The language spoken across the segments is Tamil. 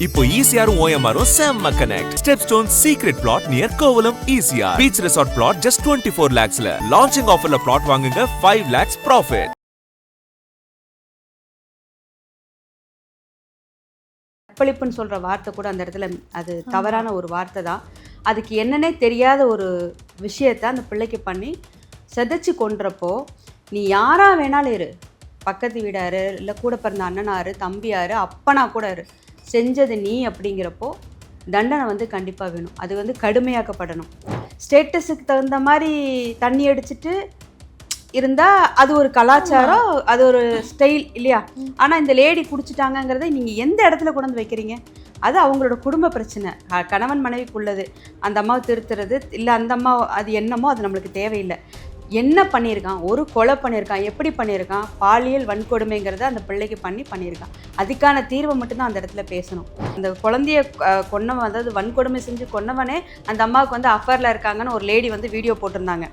இப்போ ECR OMR செம்ம connect. Stepstone secret plot near Kovalam ECR. Beach resort plot just 24 lakhs ல. Launching offer ல plot வாங்குங்க 5 lakhs profit. கற்பழிப்புன்னு சொல்ற வார்த்தை கூட அந்த இடத்துல அது தவறான ஒரு வார்த்தை தான். அதுக்கு என்னன்னே தெரியாத ஒரு விஷயத்த அந்த பிள்ளைக்கு பண்ணி செதைச்சு கொன்றப்போ, நீ யாரா வேணாலும் இரு, பக்கத்து வீடாரு, இல்லை கூட பிறந்த அண்ணனாரு, தம்பியாரு, அப்பனா கூட இரு, செஞ்சது நீ அப்படிங்கிறப்போ தண்டனை வந்து கண்டிப்பாக வேணும். அது வந்து கடுமையாக்கப்படணும். ஸ்டேட்டஸுக்கு தகுந்த மாதிரி தண்ணி அடிச்சுட்டு இருந்தால் அது ஒரு கலாச்சாரம், அது ஒரு ஸ்டைல் இல்லையா? ஆனால் இந்த லேடி குடிச்சிட்டாங்கங்கிறத நீங்கள் எந்த இடத்துல கொண்டு வந்து வைக்கிறீங்க? அது அவங்களோட குடும்ப பிரச்சனை, கணவன் மனைவிக்குள்ளது. அந்த அம்மாவை திருத்துறது இல்லை, அந்த அம்மா அது என்னமோ அது நம்மளுக்கு தேவையில்லை. என்ன பண்ணியிருக்கான்? ஒரு கொலை பண்ணியிருக்கான். எப்படி பண்ணியிருக்கான்? பாலியல் வன்கொடுமைங்கிறத அந்த பிள்ளைக்கு பண்ணியிருக்கான். அதுக்கான தீர்வை மட்டும்தான் அந்த இடத்துல பேசணும். அந்த குழந்தைய கொன்னவன், அதாவது வன்கொடுமை செஞ்சு கொன்னவனே அந்த அம்மாவுக்கு வந்து அஃபேரில் இருக்காங்கன்னு ஒரு லேடி வந்து வீடியோ போட்டிருந்தாங்க.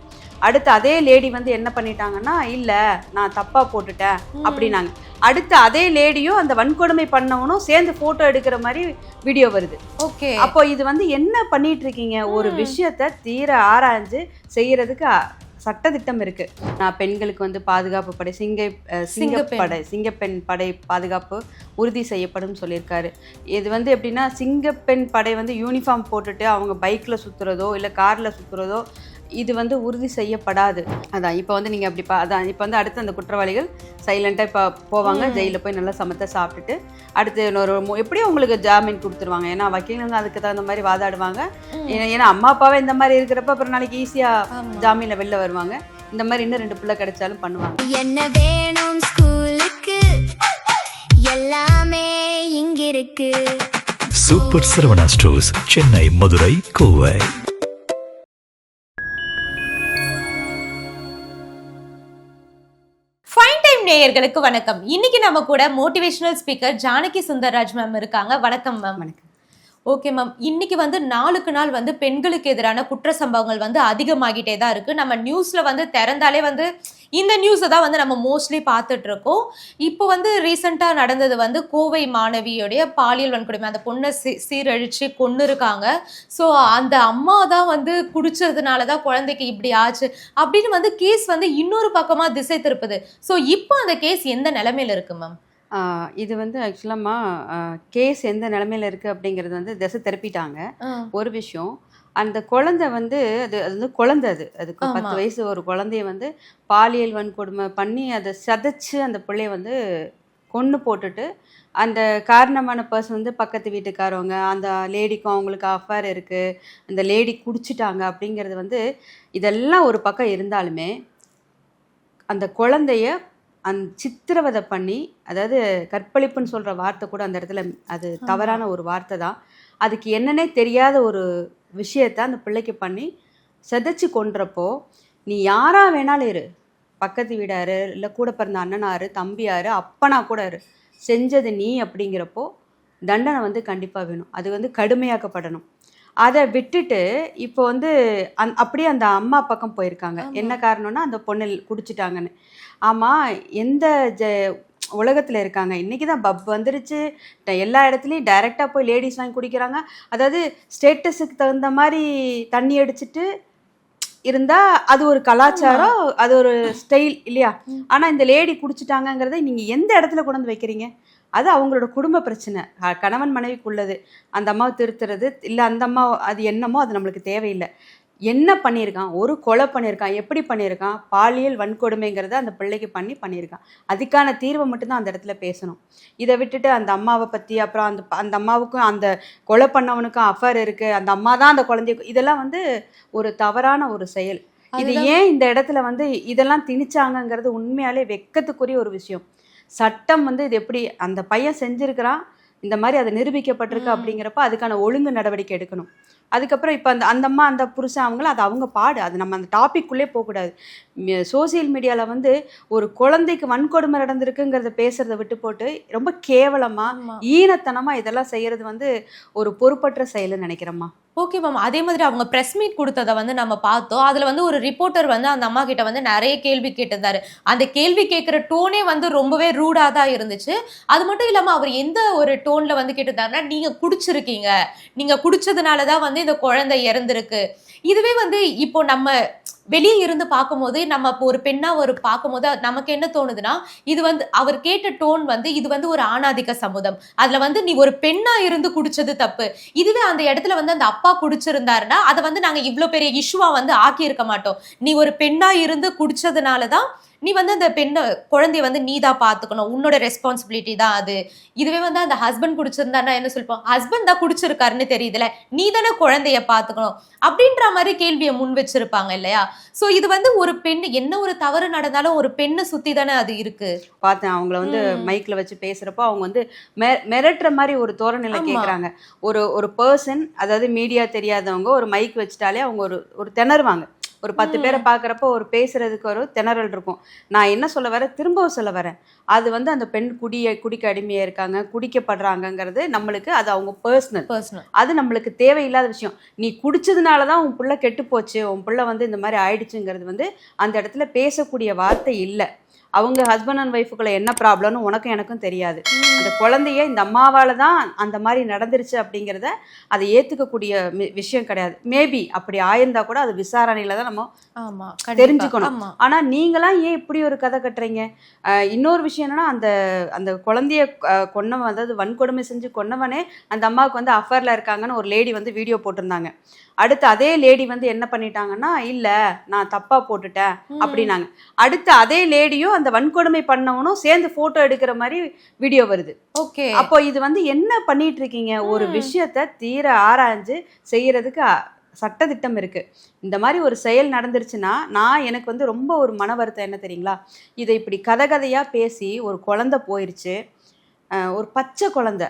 அடுத்து அதே லேடி வந்து என்ன பண்ணிட்டாங்கன்னா, இல்லை நான் தப்பாக போட்டுட்டேன் அப்படின்னாங்க. அடுத்து அதே லேடியும் அந்த வன்கொடுமை பண்ணவனும் சேர்ந்து ஃபோட்டோ எடுக்கிற மாதிரி வீடியோ வருது. ஓகே, அப்போ இது வந்து என்ன பண்ணிட்டு இருக்கீங்க? ஒரு விஷயத்த தீர ஆராய்ஞ்சு செய்யறதுக்கு சட்டத்திட்டம் இருக்கு. நான் பெண்களுக்கு வந்து பாதுகாப்பு படை, சிங்கப்பெண் படை பாதுகாப்பு உறுதி செய்யப்படும் சொல்லியிருக்காரு. இது வந்து எப்படின்னா, சிங்கப்பெண் படை வந்து யூனிஃபார்ம் போட்டுட்டு அவங்க பைக்கில் சுற்றுறதோ இல்லை காரில் சுற்றுறதோ இது வந்து உறுதி செய்யப்படாது. அதான் இப்போ வந்து நீங்கள் அப்படி அதான் இப்போ வந்து அடுத்து அந்த குற்றவாளிகள் சைலண்ட்டாக இப்போ போவாங்க, ஜெயிலில் போய் நல்லா சமத்தை சாப்பிட்டுட்டு அடுத்து இன்னொரு எப்படியும் உங்களுக்கு ஜாமீன் கொடுத்துருவாங்க. ஏன்னா வக்கீலுங்க அதுக்கு தகுந்த மாதிரி வாதாடுவாங்க. ஏன்னா அம்மா அப்பாவே இந்த மாதிரி இருக்கிறப்ப அப்புறம் நாளைக்கு ஈஸியாக ஜாமீனில் வெளில வருவாங்க. இந்த மாதிரி இன்னும் 2 பிள்ளை கிடைச்சாலும் பண்ணுவாங்க. என்ன வேணும் ஸ்கூலுக்கு, எல்லாமே இங்க இருக்கு. Super Saravana stores, Chennai, Madurai, Kovai. நேயர்களுக்கு வணக்கம். இன்னைக்கு நம்ம கூட motivational speaker Janaki Sundarraj ma'am இருக்காங்க. வணக்கம் மேம். வணக்கம். ஓகே மேம், இன்னைக்கு வந்து நாளுக்கு நாள் வந்து பெண்களுக்கு எதிரான குற்ற சம்பவங்கள் வந்து அதிகமாகிட்டே தான் இருக்கு. நம்ம நியூஸ்ல வந்து திறந்தாலே வந்து இந்த நியூஸை தான் வந்து நம்ம மோஸ்ட்லி பார்த்துட்டு இருக்கோம். இப்போ வந்து ரீசெண்டாக நடந்தது வந்து கோவை மாணவியோடைய பாலியல் வன்கொடுமை. அந்த பொண்ணை சீரழிச்சு கொன்று இருக்காங்க. ஸோ அந்த அம்மா தான் வந்து குடிச்சதுனால தான் குழந்தைக்கு இப்படி ஆச்சு அப்படின்னு வந்து கேஸ் வந்து இன்னொரு பக்கமாக திசை திருப்புது. ஸோ இப்போ அந்த கேஸ் எந்த நிலைமையில இருக்கு மேம்? இது வந்து ஆக்சுவலாமா கேஸ் எந்த நிலைமையில இருக்குது அப்படிங்கிறது வந்து திசை திருப்பிட்டாங்க. ஒரு விஷயம், அந்த குழந்தை வந்து அது வந்து குழந்தை, அதுக்கு 10 வயசு ஒரு குழந்தைய வந்து பாலியல் வன்கொடுமை பண்ணி அதை சதைச்சு அந்த பிள்ளைய வந்து கொன்று போட்டுட்டு, அந்த காரணமான பர்சன் வந்து பக்கத்து வீட்டுக்காரவங்க, அந்த லேடிக்கும் அவங்களுக்கு அஃபேர் இருக்குது, அந்த லேடி குடிச்சிட்டாங்க அப்படிங்கிறது வந்து இதெல்லாம் ஒரு பக்கம் இருந்தாலுமே அந்த குழந்தைய சித்திரவதை பண்ணி, அதாவது கற்பழிப்புன்னு சொல்கிற வார்த்தை கூட அந்த இடத்துல அது தவறான ஒரு வார்த்தை தான். அதுக்கு என்னன்னே தெரியாத ஒரு விஷயத்த அந்த பிள்ளைக்கு பண்ணி செதைச்சு கொன்றப்போ, நீ யாரா வேணாலும் இரு, பக்கத்து வீடாரு, இல்லை கூட பிறந்த அண்ணனாரு, தம்பியாரு, அப்பனா கூட இரு, செஞ்சது நீ அப்படிங்கிறப்போ தண்டனை வந்து கண்டிப்பாக வேணும். அது வந்து கடுமையாக்கப்படணும். அதை விட்டுட்டு இப்போ வந்து அப்படியே அந்த அம்மா பக்கம் போயிருக்காங்க. என்ன காரணம்னா, அந்த பொண்ணு குடிச்சிட்டாங்கன்னு. ஆமாம், எந்த உலகத்தில் இருக்காங்க? இன்றைக்கி தான் பப் வந்துருச்சு, எல்லா இடத்துலையும் டைரெக்டாக போய் லேடிஸ் வாங்கி குடிக்கிறாங்க. அதாவது ஸ்டேட்டஸுக்கு தகுந்த மாதிரி தண்ணி அடிச்சுட்டு இருந்தால் அது ஒரு கலாச்சாரம், அது ஒரு ஸ்டைல் இல்லையா? ஆனால் இந்த லேடி குடிச்சிட்டாங்கங்கிறத நீங்கள் எந்த இடத்துல கொண்டு வந்து வைக்கிறீங்க? அது அவங்களோட குடும்ப பிரச்சனை, கணவன் மனைவிக்குள்ளது. அந்த அம்மாவை திருத்துறது இல்லை, அந்த அம்மா அது என்னமோ அது நம்மளுக்கு தேவையில்லை. என்ன பண்ணியிருக்கான்? ஒரு கொலை பண்ணியிருக்கான். எப்படி பண்ணியிருக்கான்? பாலியல் வன்கொடுமைங்கிறத அந்த பிள்ளைக்கு பண்ணியிருக்கான். அதுக்கான தீர்வை மட்டும்தான் அந்த இடத்துல பேசணும். இதை விட்டுட்டு அந்த அம்மாவை பற்றி, அப்புறம் அந்த அம்மாவுக்கும் அந்த கொலை பண்ணவனுக்கும் அஃபேர் இருக்குது, அந்த அம்மா தான் அந்த குழந்தைய, இதெல்லாம் வந்து ஒரு தவறான ஒரு செயல். இது ஏன் இந்த இடத்துல வந்து இதெல்லாம் திணிச்சாங்கங்கிறது உண்மையாலே வெட்கத்துக்குரிய ஒரு விஷயம். சட்டம் வந்து இது எப்படி அந்த பையன் செஞ்சுருக்கிறான், இந்த மாதிரி அது நிரூபிக்கப்பட்டிருக்கு அப்படிங்கிறப்ப அதுக்கான ஒழுங்கு நடவடிக்கை எடுக்கணும். அதுக்கப்புறம் இப்போ அந்த அம்மா அந்த புருஷன் அவங்கள அது அவங்க பாடு, அது நம்ம அந்த டாபிக்குள்ளே போகக்கூடாது. சோசியல் மீடியாவில் வந்து ஒரு குழந்தைக்கு வன்கொடுமை நடந்திருக்குங்கிறத பேசுறதை விட்டு போட்டு ரொம்ப கேவலமாக ஈனத்தனமாக இதெல்லாம் செய்கிறது வந்து ஒரு பொறுப்பற்ற செயல்னு நினைக்கிறேம்மா. Okay ma'am. அதே மாதிரி அவங்க பிரஸ் மீட் கொடுத்ததை வந்து நம்ம பார்த்தோம். அதுல வந்து ஒரு ரிப்போர்ட்டர் வந்து அந்த அம்மா கிட்ட வந்து நிறைய கேள்வி கேட்டிருந்தாரு. அந்த கேள்வி கேட்கிற டோனே வந்து ரொம்பவே ரூடா தான் இருந்துச்சு. அது மட்டும் இல்லாம அவர் எந்த ஒரு டோன்ல வந்து கேட்டிருந்தாருன்னா, நீங்க குடிச்சிருக்கீங்க, நீங்க குடிச்சதுனால தான் வந்து இந்த குழந்தை இறந்திருக்கு. இதுவே வந்து இப்போ நம்ம வெளியே இருந்து பார்க்கும்போது, நம்ம இப்போ ஒரு பெண்ணா பார்க்கும்போது நமக்கு என்ன தோணுதுன்னா, இது வந்து அவர் கேட்ட டோன் வந்து இது வந்து ஒரு ஆணாதிக்க சமூகம். அதுல வந்து நீ ஒரு பெண்ணா இருந்து குடிச்சது தப்பு. இதுவே அந்த இடத்துல வந்து அந்த அப்பா குடிச்சிருந்தாருன்னா, அதை வந்து நாங்க இவ்ளோ பெரிய இஷ்யூவா வந்து ஆக்கியிருக்க மாட்டோம். நீ ஒரு பெண்ணா இருந்து குடிச்சதுனால தான் நீ வந்து அந்த குழந்தைய வந்து நீ தான் பாத்துக்கணும், உன்னோட ரெஸ்பான்சிபிலிட்டி தான் அது. இதுவே வந்து அந்த ஹஸ்பண்ட் குடிச்சிருந்தாருன்னா என்ன சொல்லிப்போம், ஹஸ்பண்ட் தான் குடிச்சிருக்காருன்னு தெரியுதுல, நீ தானே குழந்தைய பாத்துக்கணும் அப்படின்ற மாதிரி கேள்வியை முன் வச்சிருப்பாங்க இல்லையா? சோ இது வந்து ஒரு பெண் என்ன ஒரு தவறு நடந்தாலும் ஒரு பெண்ணை சுத்தி தானே அது இருக்கு. பார்த்தேன் அவங்கள வந்து மைக்ல வச்சு பேசுறப்போ அவங்க வந்து மிரட்டுற மாதிரி ஒரு தோரணையில கேக்குறாங்க. ஒரு பர்சன், அதாவது மீடியா தெரியாதவங்க ஒரு மைக் வச்சுட்டாலே அவங்க ஒரு திணறுவாங்க. ஒரு 10 பேரை பார்க்குறப்போ ஒரு பேசுறதுக்கு ஒரு திணறல் இருக்கும். நான் என்ன சொல்ல வரேன், திரும்பவும் சொல்ல வரேன், அது வந்து அந்த பெண் குடிக்க அடிமையாக இருக்காங்க, குடிக்கப்படுறாங்கங்கிறது நம்மளுக்கு அது அவங்க பர்சனல். அது நம்மளுக்கு தேவையில்லாத விஷயம். நீ குடிச்சதுனால தான் உன் பிள்ளை கெட்டு போச்சு, உன் பிள்ளை வந்து இந்த மாதிரி ஆயிடுச்சுங்கிறது வந்து அந்த இடத்துல பேசக்கூடிய வார்த்தை இல்லை. அவங்க ஹஸ்பண்ட் அண்ட் ஒய்ஃபுக்குள்ள என்ன ப்ராப்ளம்னு உனக்கும் எனக்கும் தெரியாது. அந்த குழந்தைய இந்த அம்மாவால தான் அந்த மாதிரி நடந்துருச்சு அப்படிங்கிறத அதை ஏற்றுக்கக்கூடிய விஷயம் கிடையாது. மேபி அப்படி ஆயிருந்தா கூட அது விசாரணையில தான் நம்ம தெரிஞ்சுக்கணும். ஆனா நீங்களாம் ஏன் இப்படி ஒரு கதை கட்டுறீங்க? இன்னொரு விஷயம் என்னன்னா, அந்த குழந்தைய கொன்னவன், அதாவது வன்கொடுமை செஞ்சு கொன்னவனே அந்த அம்மாவுக்கு வந்து அஃபேர்ல இருக்காங்கன்னு ஒரு லேடி வந்து வீடியோ போட்டிருந்தாங்க. அடுத்து அதே லேடி வந்து என்ன பண்ணிட்டாங்கன்னா, இல்ல நான் தப்பா போட்டுட்டேன் அப்படின்னாங்க. அடுத்து அதே லேடியும் அந்த வன்கொடுமை பண்ணவனும் சேர்ந்து போட்டோ எடுக்கிற மாதிரி வீடியோ வருது. ஓகே, அப்போ இது வந்து என்ன பண்ணிட்டு இருக்கீங்க? ஒரு விஷயத்த தீர ஆராய்ஞ்சு செய்யறதுக்கு சட்டதிட்டம் இருக்கு. இந்த மாதிரி ஒரு செயல் நடந்துருச்சுன்னா எனக்கு வந்து ரொம்ப ஒரு மன வருத்தம் என்ன தெரியுங்களா, இதை இப்படி கதையா பேசி ஒரு குழந்தை போயிருச்சு, ஒரு பச்சை குழந்தை,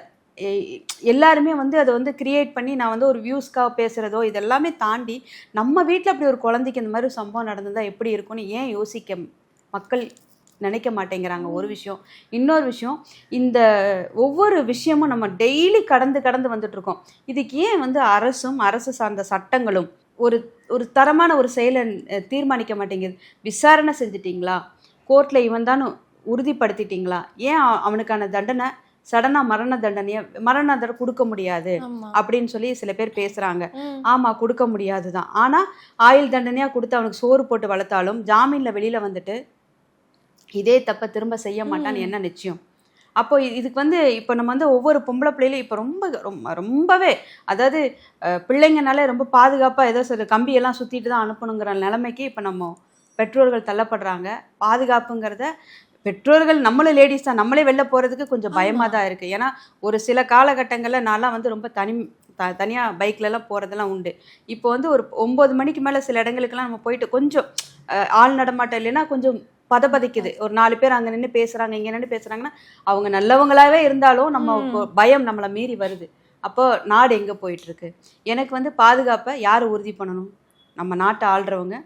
எல்லாருமே வந்து அதை வந்து கிரியேட் பண்ணி நான் வந்து ஒரு வியூஸ்க்காக பேசுகிறதோ இதெல்லாமே தாண்டி நம்ம வீட்டில் அப்படி ஒரு குழந்தைக்கு இந்த மாதிரி ஒரு சம்பவம் நடந்ததா எப்படி இருக்கும்னு ஏன் யோசிக்க மக்கள் நினைக்க மாட்டேங்கிறாங்க? ஒரு விஷயம். இன்னொரு விஷயம், இந்த ஒவ்வொரு விஷயமும் நம்ம டெய்லி கடந்து வந்துட்டு இருக்கோம். இதுக்கு ஏன் வந்து அரசும் அரசு சார்ந்த சட்டங்களும் ஒரு தரமான ஒரு செயலை தீர்மானிக்க மாட்டேங்குது? விசாரணை செஞ்சிட்டிங்களா? கோர்ட்டில் இவன் தான் உறுதிப்படுத்திட்டீங்களா? ஏன் அவனுக்கான தண்டனை சடனாக மரண தண்டனை கொடுக்க முடியாது அப்படின்னு சொல்லி சில பேர் பேசுறாங்க. ஆமா, கொடுக்க முடியாதுதான். ஆனா ஆயுள் தண்டனையா கொடுத்து அவனுக்கு சோறு போட்டு வளர்த்தாலும் ஜாமீன்ல வெளியில வந்துட்டு இதே தப்ப திரும்ப செய்ய மாட்டான்னு என்ன நிச்சயம்? அப்போ இதுக்கு வந்து இப்போ நம்ம வந்து ஒவ்வொரு பொம்பளை பிள்ளையிலும் இப்போ ரொம்பவே, அதாவது பிள்ளைங்கனாலே ரொம்ப பாதுகாப்பாக ஏதோ சில கம்பியெல்லாம் சுற்றிட்டு தான் அனுப்பணுங்கிற நிலைமைக்கு இப்போ நம்ம பெற்றோர்கள் தள்ளப்படுறாங்க. பாதுகாப்புங்கிறத பெற்றோர்கள் நம்மளும் லேடிஸ் தான், நம்மளே வெளில போகிறதுக்கு கொஞ்சம் பயமாக தான் இருக்குது. ஏன்னா ஒரு சில காலகட்டங்களில் நான்லாம் வந்து ரொம்ப தனியாக பைக்லலாம் போகிறதெல்லாம் உண்டு. இப்போ வந்து ஒரு 9 மணிக்கு மேலே சில இடங்களுக்கெல்லாம் நம்ம போயிட்டு கொஞ்சம் ஆள் நடமாட்டம் இல்லைன்னா கொஞ்சம் பதபதிக்குது. ஒரு 4 பேர் அங்கே நின்று பேசுகிறாங்க, இங்கே நின்று பேசுகிறாங்கன்னா அவங்க நல்லவங்களாவே இருந்தாலும் நம்ம பயம் நம்மளை மீறி வருது. அப்போ நாடு எங்கே போயிட்டுருக்கு? எனக்கு வந்து பாதுகாப்பை யார் உறுதி பண்ணணும்? நம்ம நாட்டை ஆள்றவங்க,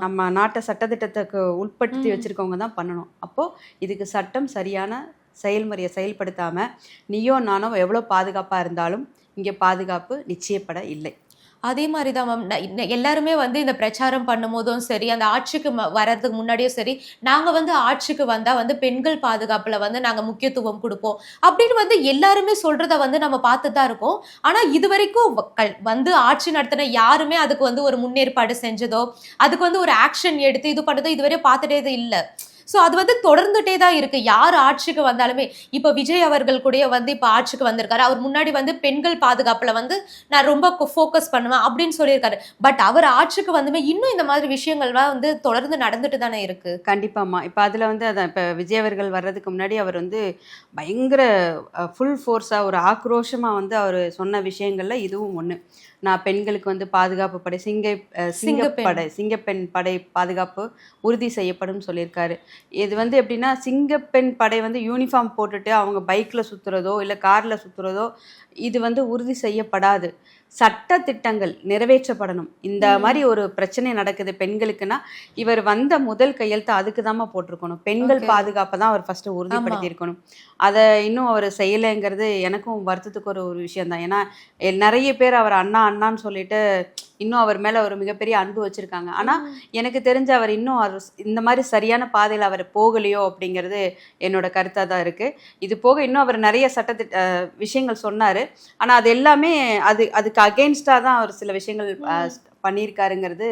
நம்ம நாட்டை சட்டத்திட்டத்துக்கு உட்படுத்தி வச்சிருக்கவங்க தான் பண்ணணும். அப்போ இதுக்கு சட்டம் சரியான செயல்முறையை செயல்படுத்தாம நீயோ நானோ எவ்வளோ பாதுகாப்பா இருந்தாலும் இங்கே பாதுகாப்பு நிச்சயப்பட இல்லை. அதே மாதிரி தான் மேம், எல்லாருமே வந்து இந்த பிரச்சாரம் பண்ணும் போதும் சரி, அந்த ஆட்சிக்கு வர்றதுக்கு முன்னாடியும் சரி, நாங்கள் வந்து ஆட்சிக்கு வந்தால் வந்து பெண்கள் பாதுகாப்பில் வந்து நாங்கள் முக்கியத்துவம் கொடுப்போம் அப்படின்னு வந்து எல்லாருமே சொல்கிறத வந்து நம்ம பார்த்து தான் இருக்கோம். ஆனால் இது வரைக்கும் வந்து ஆட்சி நடத்தின யாருமே அதுக்கு வந்து ஒரு முன்னேற்பாடு செஞ்சதோ, அதுக்கு வந்து ஒரு ஆக்ஷன் எடுத்து இது பண்ணதோ இதுவரை பார்த்துட்டே இல்லை. ஸோ அது வந்து தொடர்ந்துட்டே தான் இருக்கு. யார் ஆட்சிக்கு வந்தாலுமே, இப்போ விஜய் அவர்கள் கூட வந்து இப்போ ஆட்சிக்கு வந்திருக்காரு. அவர் முன்னாடி வந்து பெண்கள் பாதுகாப்புல வந்து நான் ரொம்ப ஃபோக்கஸ் பண்ணுவேன் அப்படின்னு சொல்லியிருக்காரு. பட் அவர் ஆட்சிக்கு வந்துமே இன்னும் இந்த மாதிரி விஷயங்கள்லாம் வந்து தொடர்ந்து நடந்துட்டு தானே இருக்கு. கண்டிப்பாம்மா. இப்போ அதில் வந்து அதான், இப்போ விஜய் அவர்கள் வர்றதுக்கு முன்னாடி அவர் வந்து பயங்கர ஃபுல் ஃபோர்ஸாக ஒரு ஆக்ரோஷமாக வந்து அவர் சொன்ன விஷயங்கள்ல இதுவும் ஒன்று. நான் பெண்களுக்கு வந்து பாதுகாப்பு படை, சிங்கப்பெண் படை பாதுகாப்பு உறுதி செய்யப்படும் சொல்லியிருக்காரு. இது வந்து எப்படின்னா, சிங்கப்பெண் படை வந்து யூனிஃபார்ம் போட்டுட்டு அவங்க பைக்கில் சுற்றுறதோ இல்லை காரில் சுற்றுறதோ இது வந்து உறுதி செய்யப்படாது. சட்ட திட்டங்கள் நிறைவேற்றப்படணும். இந்த மாதிரி ஒரு பிரச்சனை நடக்குது பெண்களுக்குன்னா இவர் வந்த முதல் கையெழுத்து அதுக்கு தாம்மா போட்டிருக்கணும். பெண்கள் பாதுகாப்பை தான் அவர் ஃபர்ஸ்ட் உறுதிப்படுத்தி இருக்கணும். அதை இன்னும் அவர் செய்யலைங்கிறது எனக்கும் வருத்தத்துக்கு ஒரு விஷயம் தான். ஏன்னா நிறைய பேர் அவர் அண்ணா அண்ணான்னு சொல்லிட்டு இன்னும் அவர் மேல ஒரு மிகப்பெரிய அன்பு வச்சிருக்காங்க. ஆனா எனக்கு தெரிஞ்ச அவர் இன்னும் இந்த மாதிரி சரியான பாதையில் அவர் போகலையோ அப்படிங்கிறது என்னோட கருத்தா தான் இருக்கு. இது போக இன்னும் அவர் நிறைய விஷயங்கள் சொன்னாரு. ஆனா அது எல்லாமே அதுக்கு அகெயின்ஸ்டா தான் அவர் சில விஷயங்கள் பண்ணியிருக்காருங்கிறது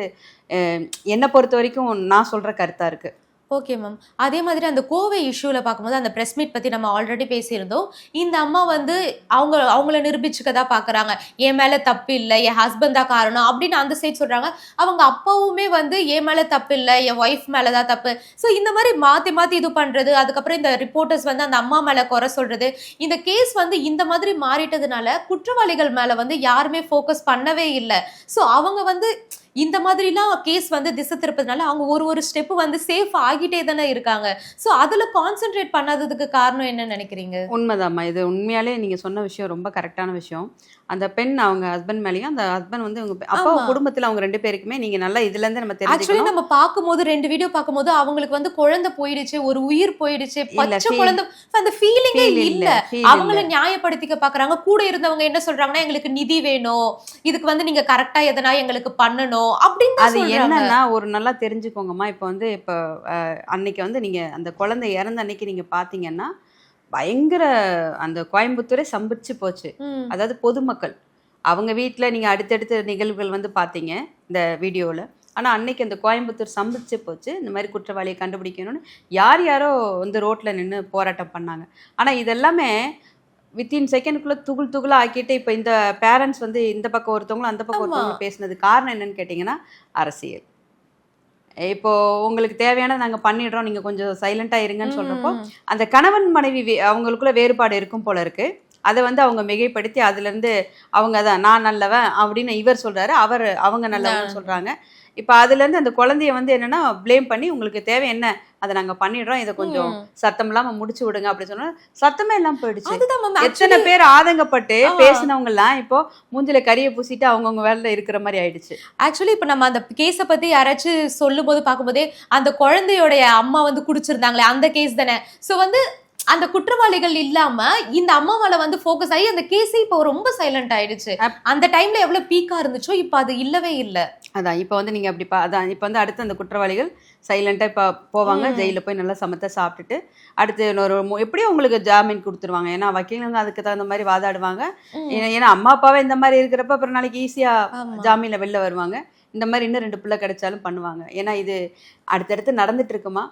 என்னை பொறுத்த வரைக்கும் நான் சொல்ற கருத்தா இருக்கு. Okay ma'am. அதே மாதிரி அந்த கோவை இஷ்யூவில் பார்க்கும்போது அந்த ப்ரெஸ் மீட் பற்றி நம்ம ஆல்ரெடி பேசியிருந்தோம். இந்த அம்மா வந்து அவங்கள நிரூபிச்சுக்க தான் பார்க்குறாங்க. என் மேலே தப்பு இல்லை, என் ஹஸ்பண்ட் தான் காரணம் அப்படின்னு அந்த சைட் சொல்கிறாங்க. அவங்க அப்பாவுமே வந்து என் மேலே தப்பு இல்லை, என் ஒய்ஃப் மேலே தான் தப்பு. ஸோ இந்த மாதிரி மாற்றி மாற்றி இது பண்ணுறது, அதுக்கப்புறம் இந்த ரிப்போர்ட்டர்ஸ் வந்து அந்த அம்மா மேலே குறை சொல்கிறது, இந்த கேஸ் வந்து இந்த மாதிரி மாறிட்டதுனால குற்றவாளிகள் மேலே வந்து யாருமே ஃபோக்கஸ் பண்ணவே இல்லை. ஸோ அவங்க வந்து இந்த மாதிரிலாம் கேஸ் வந்து திசை திருப்பதுனால அவங்க ஒரு ஸ்டெப் வந்து சேஃப் ஆகிட்டே தானே இருக்காங்க. ஸோ அதில் கான்சென்ட்ரேட் பண்ணாததுக்கு காரணம் என்னன்னு நினைக்கிறீங்க? உண்மைதாம்மா, இது உண்மையாலே நீங்கள் சொன்ன விஷயம் ரொம்ப கரெக்டான விஷயம். அந்த பெண் அவங்க ஹஸ்பண்ட் மேலேயும், அந்த ஹஸ்பண்ட் வந்து அவங்க அப்பா குடும்பத்தில் அவங்க 2 பேருக்குமே நீங்கள் நல்லா இதுலேருந்து நம்ம ஆக்சுவலி நம்ம பார்க்கும்போது 2 வீடியோ பார்க்கும்போது அவங்களுக்கு வந்து குழந்தை போயிடுச்சு, ஒரு உயிர் போயிடுச்சு, பச்சை குழந்தை, அந்த ஃபீலிங்கே இல்ல. அவங்கள நியாயப்படுத்திக்க பாக்குறாங்க. கூட இருந்தவங்க என்ன சொல்றாங்கன்னா, எங்களுக்கு நிதி வேணும், இதுக்கு வந்து நீங்க கரெக்டா எதனா எங்களுக்கு பண்ணணும் அப்படின்னு. அது என்னன்னா ஒரு நல்லா தெரிஞ்சுக்கோங்கம்மா. இப்போ வந்து இப்போ அன்னைக்கு வந்து நீங்க அந்த குழந்தை இறந்த அன்னைக்கு நீங்க பாத்தீங்கன்னா பயங்கர அந்த கோயம்புத்தூரே சம்பிச்சு போச்சு. அதாவது பொதுமக்கள் அவங்க வீட்டில் நீங்கள் அடுத்தடுத்த நிகழ்வுகள் வந்து பார்த்தீங்க இந்த வீடியோவில். ஆனால் அன்னைக்கு அந்த கோயம்புத்தூர் சம்பிச்சு போச்சு. இந்த மாதிரி குற்றவாளியை கண்டுபிடிக்கணும்னு யாரோ வந்து ரோட்டில் நின்று போராட்டம் பண்ணாங்க. ஆனால் இதெல்லாமே வித்தின் செகண்டுக்குள்ளே துகுளாக ஆக்கிட்டு இப்போ இந்த பேரண்ட்ஸ் வந்து இந்த பக்கம் ஒருத்தவங்களும் அந்த பக்கம் ஒருத்தவங்களும் பேசுனது காரணம் என்னன்னு கேட்டிங்கன்னா அரசியல். இப்போ உங்களுக்கு தேவையான நாங்கள் பண்ணிடுறோம், நீங்கள் கொஞ்சம் சைலண்டாக இருங்கன்னு சொல்கிறப்போ அந்த கணவன் மனைவி அவங்களுக்குள்ள வேறுபாடு இருக்கும் போல இருக்கு. அதை வந்து அவங்க மிகைப்படுத்தி அதுலேருந்து அவங்க தான் நான் நல்லவன் அப்படின்னு இவர் சொல்கிறாரு, அவங்க நல்லவன்னு சொல்கிறாங்க. இப்போ அதுலேருந்து அந்த குழந்தைய வந்து என்னன்னா பிளேம் பண்ணி உங்களுக்கு தேவை என்ன அதை நாங்கள் பண்ணிடுறோம், இதை கொஞ்சம் சத்தம் இல்லாமல் முடிச்சு விடுங்க அப்படி சொன்னா சத்தமே எல்லாம் போயிடுச்சு. எத்தனை பேர் ஆதங்கப்பட்டு பேசினவங்க எல்லாம் இப்போ மூஞ்சில கறியை பூசிட்டு அவங்கவுங்க வேலையில இருக்கிற மாதிரி ஆயிடுச்சு. ஆக்சுவலி இப்போ நம்ம அந்த கேஸை பத்தி யாராச்சும் சொல்லும் போது பார்க்கும்போதே அந்த குழந்தையோடைய அம்மா வந்து குடிச்சிருந்தாங்களே அந்த கேஸ் தானே. ஸோ வந்து அந்த குற்றவாளிகள் இல்லாம இந்த அம்மா மேல வந்து ஃபோக்கஸ் ஆகி அந்த கேஸே இப்போ ரொம்ப சைலண்ட் ஆயிடுச்சு. அந்த டைம்ல எவ்வளவு பீக்கா இருந்துச்சோ இப்போ அது இல்லவே இல்லை. அதான் இப்போ வந்து நீங்க அப்படி அதான் இப்போ வந்து அடுத்து அந்த குற்றவாளிகள் சைலண்டா இப்போ போவாங்க, ஜெயிலில் போய் நல்லா சமத்தை சாப்பிட்டுட்டு அடுத்து இன்னொரு எப்படியும் உங்களுக்கு ஜாமீன் கொடுத்துருவாங்க. ஏன்னா வக்கீலுங்க அதுக்கு தகுந்த மாதிரி வாதாடுவாங்க. ஏன்னா அம்மா அப்பாவே இந்த மாதிரி இருக்கிறப்ப அப்புறம் நாளைக்கு ஈஸியா ஜாமீன்ல வெளில வருவாங்க. இந்த மாதிரி இன்னும் 2 பிள்ளை கிடைச்சாலும் பண்ணுவாங்க. ஏன்னா இது அடுத்தடுத்து நடந்துட்டு இருக்குமா.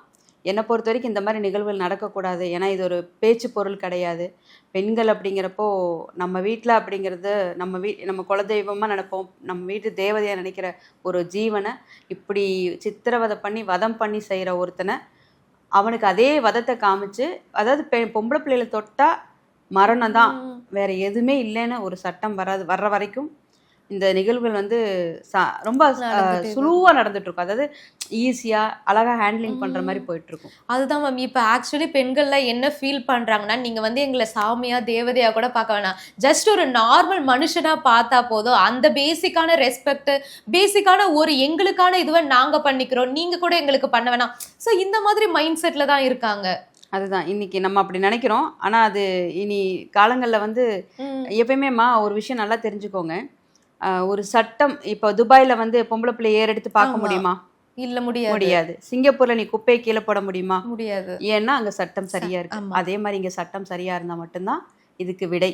என்னை பொறுத்த வரைக்கும் இந்த மாதிரி நிகழ்வுகள் நடக்கக்கூடாது. ஏன்னா இது ஒரு பேச்சு பொருள் கிடையாது. பெண்கள் அப்படிங்கிறப்போ நம்ம வீட்டில் அப்படிங்கிறது நம்ம குலதெய்வமாக நினைப்போம், நம்ம வீட்டு தேவதையாக நினைக்கிற ஒரு ஜீவனை இப்படி சித்திரவதை பண்ணி வதம் பண்ணி செய்கிற ஒருத்தனை அவனுக்கு அதே வதத்தை காமிச்சு, அதாவது பொம்பளை பிள்ளைகளை தொட்டால் மரணம் தான், வேற எதுவுமே இல்லைன்னு ஒரு சட்டம் வர்ற வரைக்கும் இந்த நிகழ்வுகள் வந்து ரொம்ப சுலுவாக நடந்துட்டு இருக்கும். அதாவது ஈஸியா அழகா ஹேண்ட்லிங் பண்ற மாதிரி போயிட்டு இருக்கும். அதுதான் மேம். இப்போ ஆக்சுவலி பெண்கள்லாம் என்ன ஃபீல் பண்றாங்கன்னா, நீங்க வந்து எங்களை சாமியா தேவதையா கூட பார்க்க வேணாம், ஜஸ்ட் ஒரு நார்மல் மனுஷனா பார்த்தா போதும், அந்த பேசிக்கான ரெஸ்பெக்ட், பேசிக்கான ஒரு எங்களுக்கான இதுவை நாங்க பண்ணிக்கிறோம், நீங்க கூட எங்களுக்கு பண்ண வேணாம். ஸோ இந்த மாதிரி மைண்ட் செட்ல தான் இருக்காங்க. அதுதான் இன்னைக்கு நம்ம அப்படி நினைக்கிறோம். ஆனா அது இனி காலங்களில் வந்து எப்பயுமேமா ஒரு விஷயம் நல்லா தெரிஞ்சுக்கோங்க. ஒரு சட்டம் இப்போ துபாயில வந்து பொம்பளை பிள்ளை ஏறெடுத்து பார்க்க முடியுமா? இல்ல, முடியாது. சிங்கப்பூர்ல நீ குப்பையை கீழே போட முடியுமா? முடியாது. ஏன்னா அங்க சட்டம் சரியா இருக்கு. அதே மாதிரி இங்க சட்டம் சரியா இருந்தா மட்டும்தான் இதுக்கு விடை.